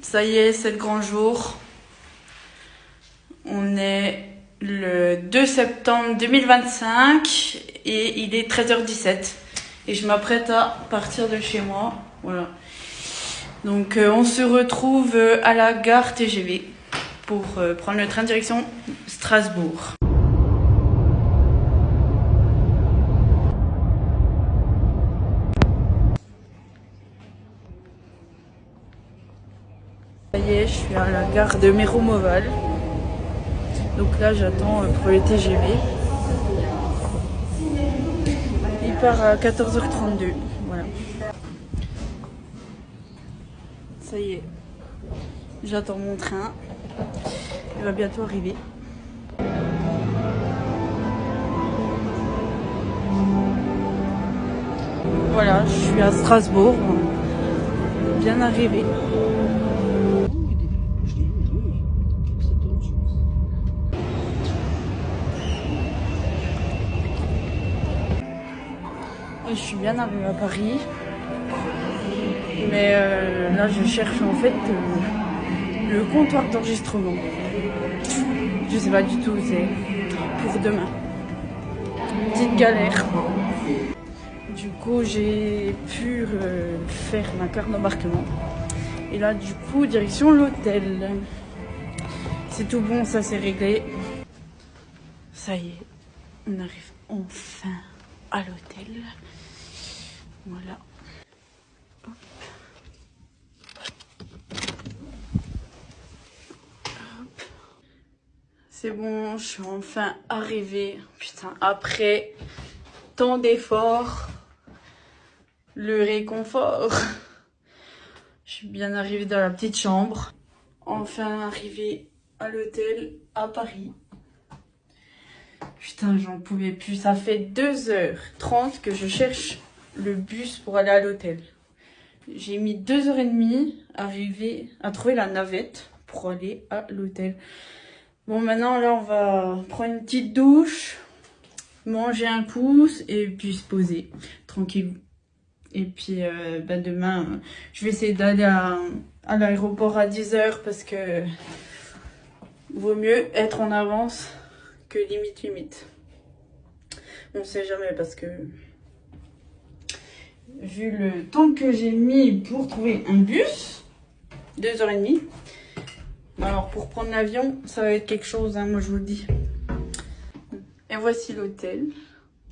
Ça y est, c'est le grand jour. On est le 2 septembre 2025 et il est 13h17. Et je m'apprête à partir de chez moi. Voilà. Donc on se retrouve à la gare TGV pour prendre le train direction Strasbourg. Ça y est, je suis à la gare de Méromoval. Donc là, j'attends pour le TGV. Il part à 14h32. Voilà. Ça y est, j'attends mon train. Il va bientôt arriver. Voilà, je suis à Strasbourg. Bien arrivé. Je suis bien arrivée à Paris. Mais là, je cherche en fait le comptoir d'enregistrement. Je sais pas du tout où c'est pour demain. Petite galère. Du coup, j'ai pu faire ma carte d'embarquement. Et là, du coup, direction l'hôtel. C'est tout bon, ça c'est réglé. Ça y est, on arrive enfin à l'hôtel. Voilà. Hop. Hop. C'est bon, je suis enfin arrivée. Putain, après tant d'efforts, le réconfort. Je suis bien arrivée dans la petite chambre. Enfin arrivée à l'hôtel à Paris. Putain, j'en pouvais plus. Ça fait 2h30 que je cherche le bus pour aller à l'hôtel. J'ai mis 2h30 à trouver la navette pour aller à l'hôtel. Bon, maintenant, là, on va prendre une petite douche, manger un pouce et puis se poser tranquille. Et puis, demain, je vais essayer d'aller à l'aéroport à 10h parce que vaut mieux être en avance que limite. On sait jamais parce que vu le temps que j'ai mis pour trouver un bus, 2h30. Alors pour prendre l'avion, ça va être quelque chose, hein, moi je vous le dis. Et voici l'hôtel.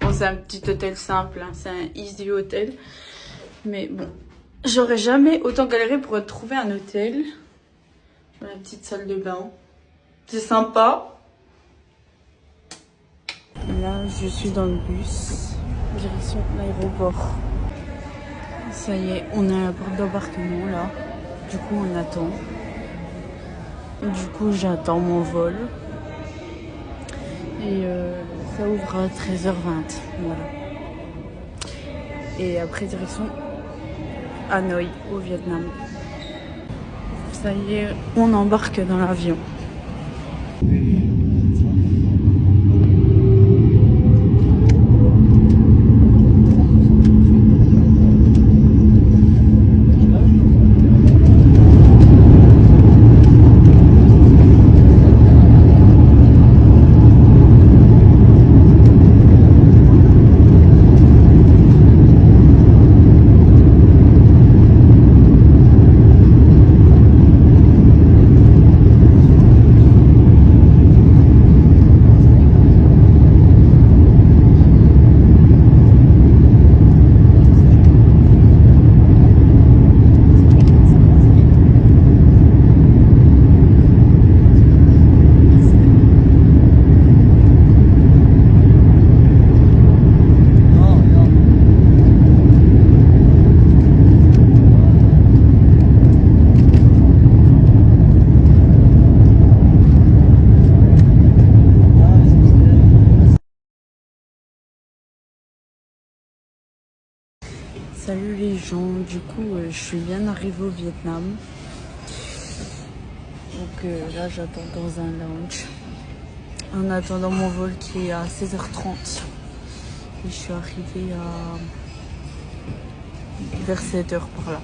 Bon, c'est un petit hôtel simple, hein, c'est un easy hôtel. Mais bon, j'aurais jamais autant galéré pour trouver un hôtel. La petite salle de bain. C'est sympa. Là, je suis dans le bus, direction l'aéroport. Ça y est, on est à la porte d'embarquement là. Du coup, on attend. Du coup, j'attends mon vol. Et ça ouvre à 13h20. Voilà. Et après, direction Hanoï, au Vietnam. Ça y est, on embarque dans l'avion. Salut les gens, du coup je suis bien arrivée au Vietnam. Donc là j'attends dans un lounge. En attendant mon vol qui est à 16h30. Et je suis arrivée vers 7h par là.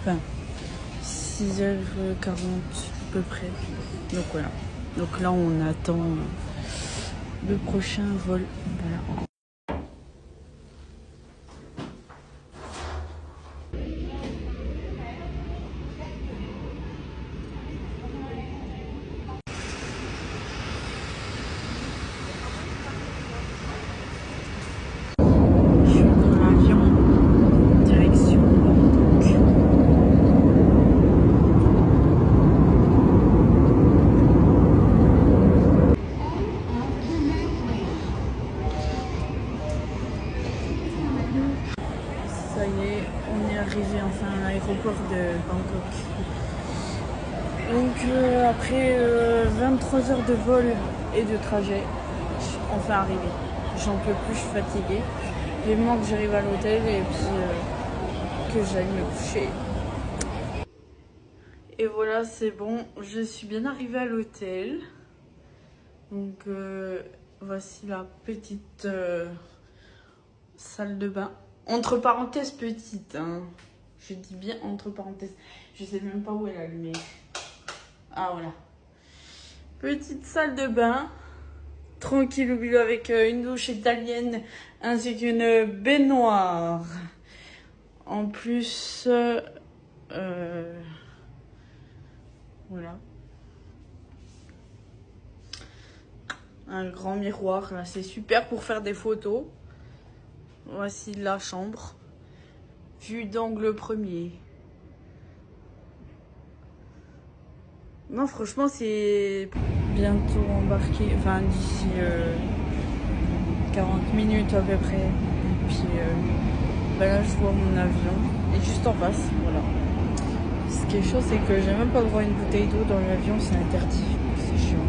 Enfin, 6h40 à peu près. Donc voilà. Donc là on attend le prochain vol. Voilà. Ça y est, on est arrivé enfin à l'aéroport de Bangkok. Donc après 23 heures de vol et de trajet, je suis enfin arrivée. J'en peux plus, je suis fatiguée. Vivement que j'arrive à l'hôtel et puis que j'aille me coucher. Et voilà, c'est bon, je suis bien arrivée à l'hôtel. Donc voici la petite salle de bain. Entre parenthèses petite, hein. Je dis bien entre parenthèses. Je sais même pas où est la lumière. Ah voilà. Petite salle de bain. Tranquille avec une douche italienne ainsi qu'une baignoire. En plus, voilà. Un grand miroir, là c'est super pour faire des photos. Voici la chambre. Vue d'angle premier. Non, franchement, c'est bientôt embarqué. Enfin, d'ici 40 minutes à peu près. Et puis là, je vois mon avion. Et juste en face, voilà. Ce qui est chaud, c'est que j'ai même pas le droit à une bouteille d'eau dans l'avion, c'est interdit. C'est chiant.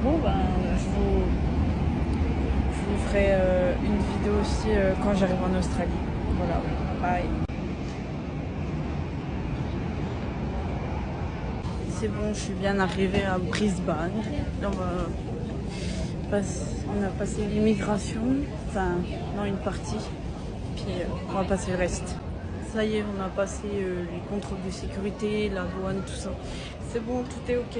Bon, ben, je vous ferai une vidéo aussi quand j'arrive en Australie. Voilà, bye. C'est bon, je suis bien arrivée à Brisbane. Là, on a passé l'immigration, enfin, non, une partie, puis on va passer le reste. Ça y est, on a passé les contrôles de sécurité, la douane, tout ça. C'est bon, tout est ok.